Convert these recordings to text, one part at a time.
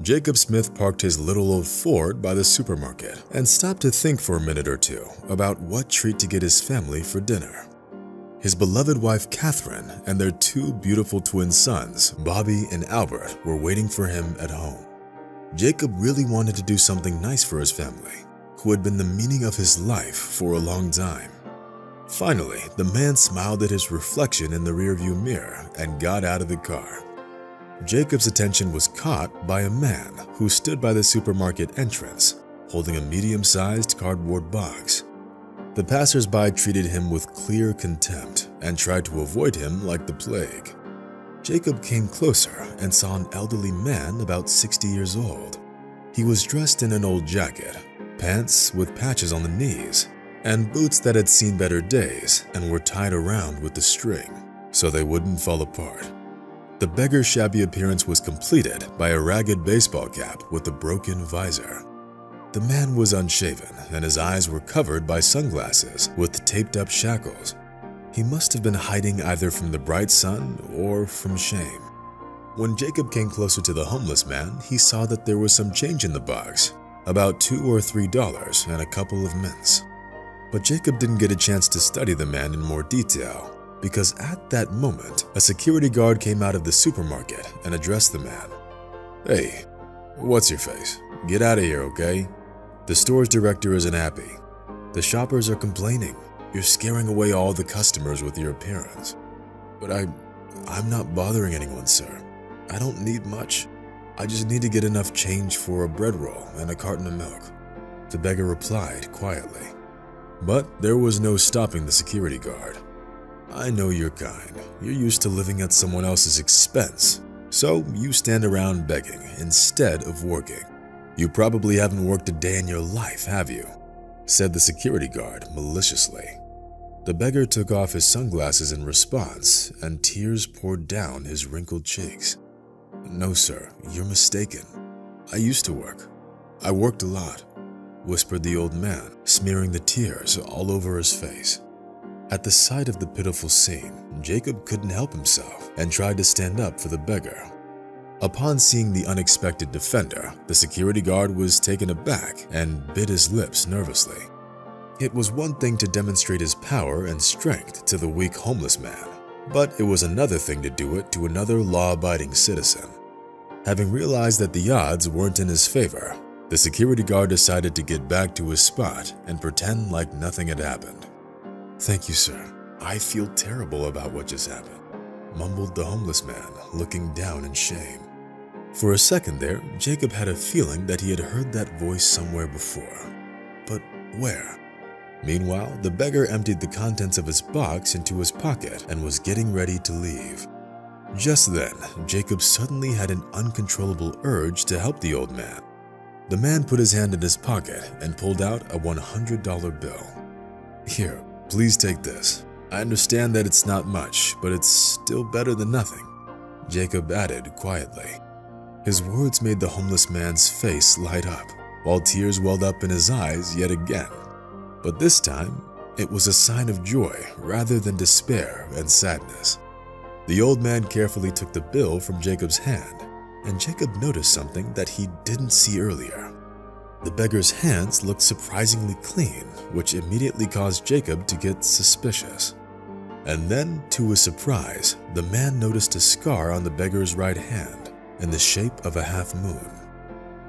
Jacob Smith parked his little old Ford by the supermarket and stopped to think for a minute or two about what treat to get his family for dinner. His beloved wife Catherine and their two beautiful twin sons, Bobby and Albert, were waiting for him at home. Jacob really wanted to do something nice for his family, who had been the meaning of his life for a long time. Finally, the man smiled at his reflection in the rearview mirror and got out of the car. Jacob's attention was caught by a man who stood by the supermarket entrance, holding a medium-sized cardboard box. The passers-by treated him with clear contempt and tried to avoid him like the plague. Jacob came closer and saw an elderly man about 60 years old. He was dressed in an old jacket, pants with patches on the knees, and boots that had seen better days and were tied around with the string so they wouldn't fall apart. The beggar's shabby appearance was completed by a ragged baseball cap with a broken visor. The man was unshaven and his eyes were covered by sunglasses with taped-up shackles. He must have been hiding either from the bright sun or from shame. When Jacob came closer to the homeless man, he saw that there was some change in the box, about $2 or $3 and a couple of mints. But Jacob didn't get a chance to study the man in more detail, because at that moment, a security guard came out of the supermarket and addressed the man. "Hey, what's your face? Get out of here, okay? The store's director isn't happy. The shoppers are complaining. You're scaring away all the customers with your appearance." "But I'm not bothering anyone, sir. I don't need much. I just need to get enough change for a bread roll and a carton of milk," the beggar replied quietly. But there was no stopping the security guard. "I know you're kind. You're used to living at someone else's expense, so you stand around begging instead of working. You probably haven't worked a day in your life, have you?" said the security guard maliciously. The beggar took off his sunglasses in response, and tears poured down his wrinkled cheeks. "No, sir, you're mistaken. I used to work. I worked a lot," whispered the old man, smearing the tears all over his face. At the sight of the pitiful scene, Jacob couldn't help himself and tried to stand up for the beggar. Upon seeing the unexpected defender, the security guard was taken aback and bit his lips nervously. It was one thing to demonstrate his power and strength to the weak homeless man, but it was another thing to do it to another law-abiding citizen. Having realized that the odds weren't in his favor, the security guard decided to get back to his spot and pretend like nothing had happened. "Thank you, sir. I feel terrible about what just happened," mumbled the homeless man, looking down in shame. For a second there, Jacob had a feeling that he had heard that voice somewhere before. But where? Meanwhile, the beggar emptied the contents of his box into his pocket and was getting ready to leave. Just then, Jacob suddenly had an uncontrollable urge to help the old man. The man put his hand in his pocket and pulled out a $100 bill. "Here, please take this. I understand that it's not much, but it's still better than nothing," Jacob added quietly. His words made the homeless man's face light up, while tears welled up in his eyes yet again. But this time, it was a sign of joy rather than despair and sadness. The old man carefully took the bill from Jacob's hand, and Jacob noticed something that he didn't see earlier. The beggar's hands looked surprisingly clean, which immediately caused Jacob to get suspicious. And then, to his surprise, the man noticed a scar on the beggar's right hand in the shape of a half moon.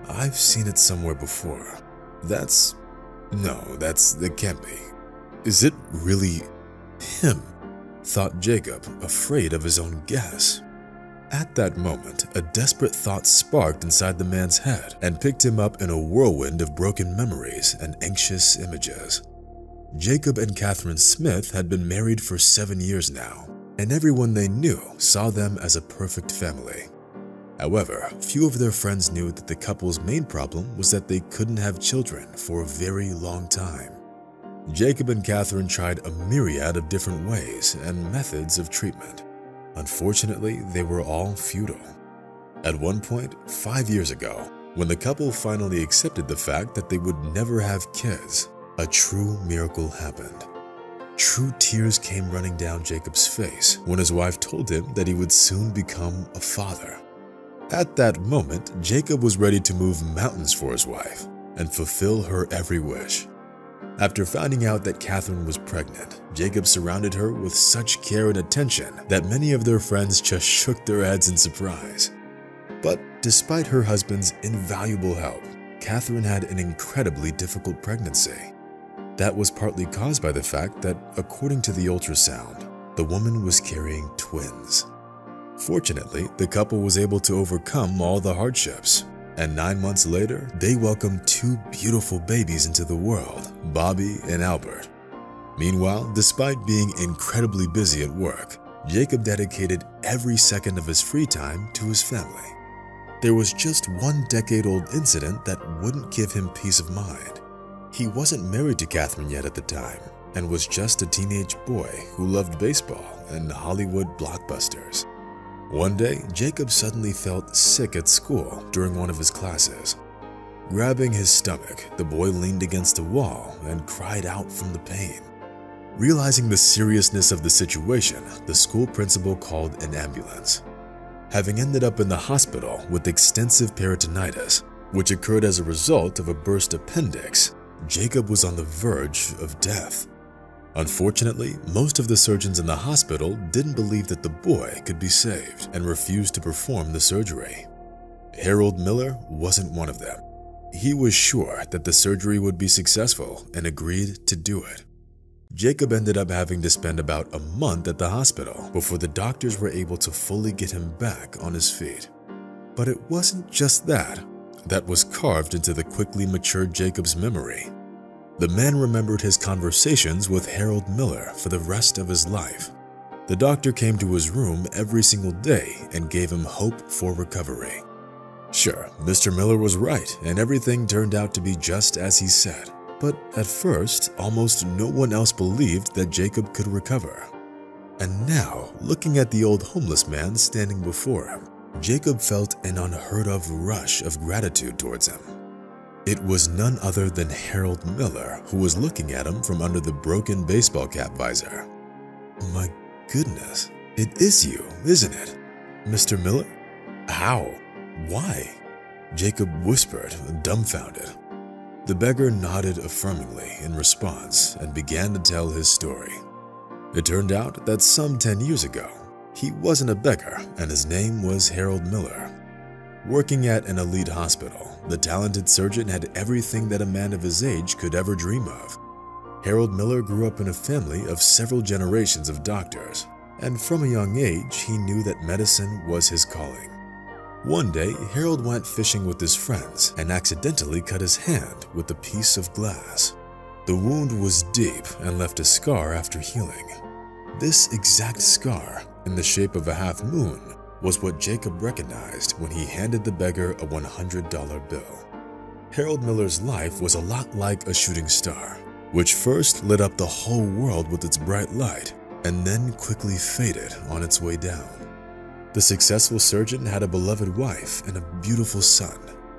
"I've seen it somewhere before. That can't be. Is it really him?" thought Jacob, afraid of his own guess. At that moment, a desperate thought sparked inside the man's head and picked him up in a whirlwind of broken memories and anxious images. Jacob and Catherine Smith had been married for 7 years now, and everyone they knew saw them as a perfect family. However, few of their friends knew that the couple's main problem was that they couldn't have children for a very long time. Jacob and Catherine tried a myriad of different ways and methods of treatment. Unfortunately, they were all futile. At one point, 5 years ago, when the couple finally accepted the fact that they would never have kids, a true miracle happened. True tears came running down Jacob's face when his wife told him that he would soon become a father. At that moment, Jacob was ready to move mountains for his wife and fulfill her every wish. After finding out that Catherine was pregnant, Jacob surrounded her with such care and attention that many of their friends just shook their heads in surprise. But despite her husband's invaluable help, Catherine had an incredibly difficult pregnancy. That was partly caused by the fact that, according to the ultrasound, the woman was carrying twins. Fortunately, the couple was able to overcome all the hardships, and 9 months later, they welcomed 2 beautiful babies into the world, Bobby and Albert. Meanwhile, despite being incredibly busy at work, Jacob dedicated every second of his free time to his family. There was just one decade-old incident that wouldn't give him peace of mind. He wasn't married to Catherine yet at the time, and was just a teenage boy who loved baseball and Hollywood blockbusters. One day, Jacob suddenly felt sick at school during one of his classes. Grabbing his stomach, the boy leaned against a wall and cried out from the pain. Realizing the seriousness of the situation, the school principal called an ambulance. Having ended up in the hospital with extensive peritonitis, which occurred as a result of a burst appendix, Jacob was on the verge of death. Unfortunately, most of the surgeons in the hospital didn't believe that the boy could be saved and refused to perform the surgery. Harold Miller wasn't one of them. He was sure that the surgery would be successful and agreed to do it. Jacob ended up having to spend about a month at the hospital before the doctors were able to fully get him back on his feet. But it wasn't just that was carved into the quickly matured Jacob's memory. The man remembered his conversations with Harold Miller for the rest of his life. The doctor came to his room every single day and gave him hope for recovery. Sure, Mr. Miller was right and everything turned out to be just as he said. But at first, almost no one else believed that Jacob could recover. And now, looking at the old homeless man standing before him, Jacob felt an unheard-of rush of gratitude towards him. It was none other than Harold Miller who was looking at him from under the broken baseball cap visor. "My goodness, it is you, isn't it? Mr. Miller? How? Why?" Jacob whispered, dumbfounded. The beggar nodded affirmingly in response and began to tell his story. It turned out that some 10 years ago, he wasn't a beggar and his name was Harold Miller. Working at an elite hospital, the talented surgeon had everything that a man of his age could ever dream of. Harold Miller grew up in a family of several generations of doctors, and from a young age he knew that medicine was his calling. One day, Harold went fishing with his friends and accidentally cut his hand with a piece of glass. The wound was deep and left a scar after healing. This exact scar, in the shape of a half moon, was what Jacob recognized when he handed the beggar a $100 bill. Harold Miller's life was a lot like a shooting star, which first lit up the whole world with its bright light and then quickly faded on its way down. The successful surgeon had a beloved wife and a beautiful son,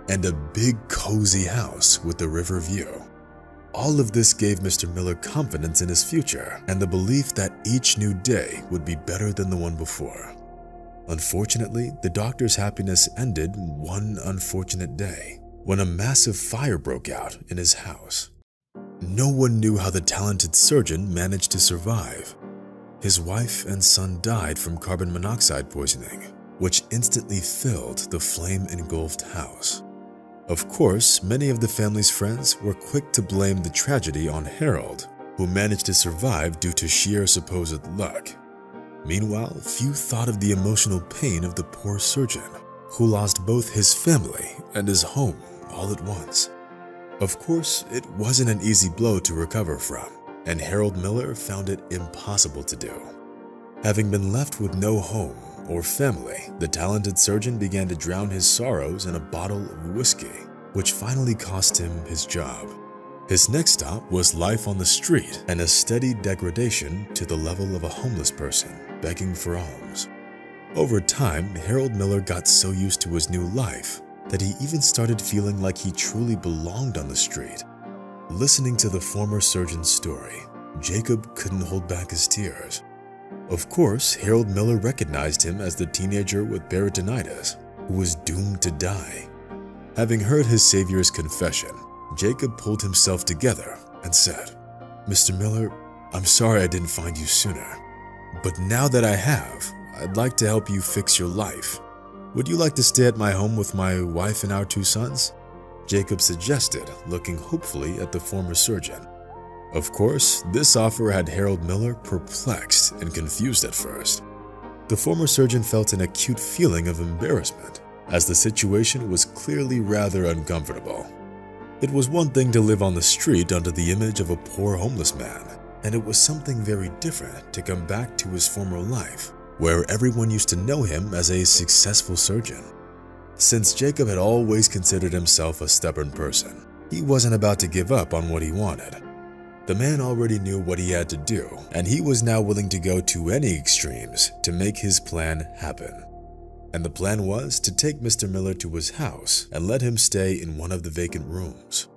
and a big cozy house with a river view. All of this gave Mr. Miller confidence in his future and the belief that each new day would be better than the one before. Unfortunately, the doctor's happiness ended one unfortunate day when a massive fire broke out in his house. No one knew how the talented surgeon managed to survive. His wife and son died from carbon monoxide poisoning, which instantly filled the flame-engulfed house. Of course, many of the family's friends were quick to blame the tragedy on Harold, who managed to survive due to sheer supposed luck. Meanwhile, few thought of the emotional pain of the poor surgeon, who lost both his family and his home all at once. Of course, it wasn't an easy blow to recover from, and Harold Miller found it impossible to do. Having been left with no home or family, the talented surgeon began to drown his sorrows in a bottle of whiskey, which finally cost him his job. His next stop was life on the street and a steady degradation to the level of a homeless person begging for alms. Over time, Harold Miller got so used to his new life that he even started feeling like he truly belonged on the street. Listening to the former surgeon's story, Jacob couldn't hold back his tears. Of course, Harold Miller recognized him as the teenager with peritonitis, who was doomed to die. Having heard his Savior's confession, Jacob pulled himself together and said, "Mr. Miller, I'm sorry I didn't find you sooner. But now that I have, I'd like to help you fix your life. Would you like to stay at my home with my wife and our 2 sons?" Jacob suggested, looking hopefully at the former surgeon. Of course, this offer had Harold Miller perplexed and confused at first. The former surgeon felt an acute feeling of embarrassment, as the situation was clearly rather uncomfortable. It was one thing to live on the street under the image of a poor homeless man, and it was something very different to come back to his former life, where everyone used to know him as a successful surgeon. Since Jacob had always considered himself a stubborn person, he wasn't about to give up on what he wanted. The man already knew what he had to do, and he was now willing to go to any extremes to make his plan happen. And the plan was to take Mr. Miller to his house and let him stay in one of the vacant rooms.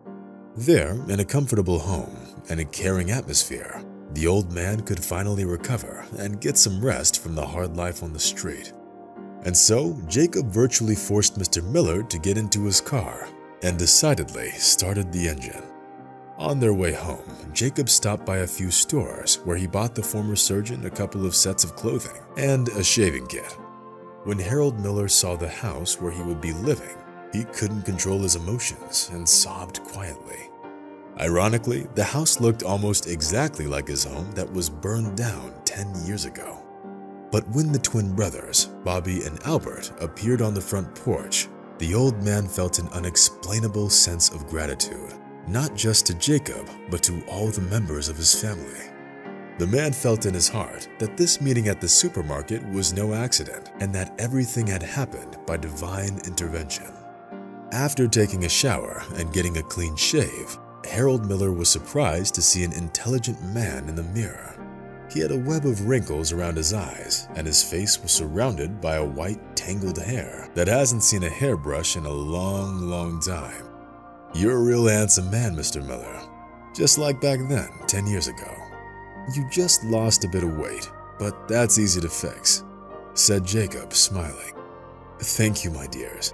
There, in a comfortable home and a caring atmosphere, the old man could finally recover and get some rest from the hard life on the street. And so, Jacob virtually forced Mr. Miller to get into his car and decidedly started the engine. On their way home, Jacob stopped by a few stores where he bought the former surgeon a couple of sets of clothing and a shaving kit. When Harold Miller saw the house where he would be living, he couldn't control his emotions and sobbed quietly. Ironically, the house looked almost exactly like his home that was burned down 10 years ago. But when the twin brothers, Bobby and Albert, appeared on the front porch, the old man felt an unexplainable sense of gratitude, not just to Jacob, but to all the members of his family. The man felt in his heart that this meeting at the supermarket was no accident and that everything had happened by divine intervention. After taking a shower and getting a clean shave, Harold Miller was surprised to see an intelligent man in the mirror. He had a web of wrinkles around his eyes, and his face was surrounded by a white, tangled hair that hasn't seen a hairbrush in a long time. "You're a real handsome man, Mr. Miller. Just like back then, 10 years ago. You just lost a bit of weight, but that's easy to fix," said Jacob, smiling. "Thank you, my dears.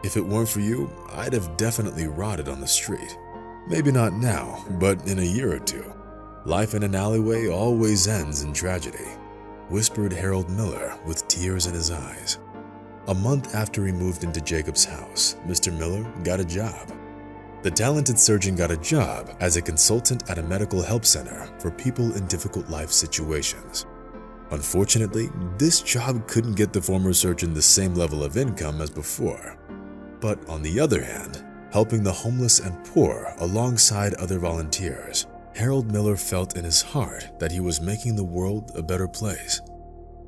If it weren't for you, I'd have definitely rotted on the street. Maybe not now, but in a year or 2. Life in an alleyway always ends in tragedy," whispered Harold Miller with tears in his eyes. A month after he moved into Jacob's house, Mr. Miller got a job. The talented surgeon got a job as a consultant at a medical help center for people in difficult life situations. Unfortunately, this job couldn't get the former surgeon the same level of income as before. But on the other hand, helping the homeless and poor alongside other volunteers, Harold Miller felt in his heart that he was making the world a better place.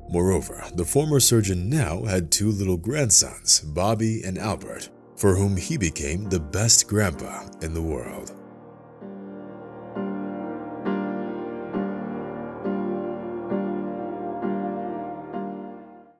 Moreover, the former surgeon now had 2 little grandsons, Bobby and Albert, for whom he became the best grandpa in the world.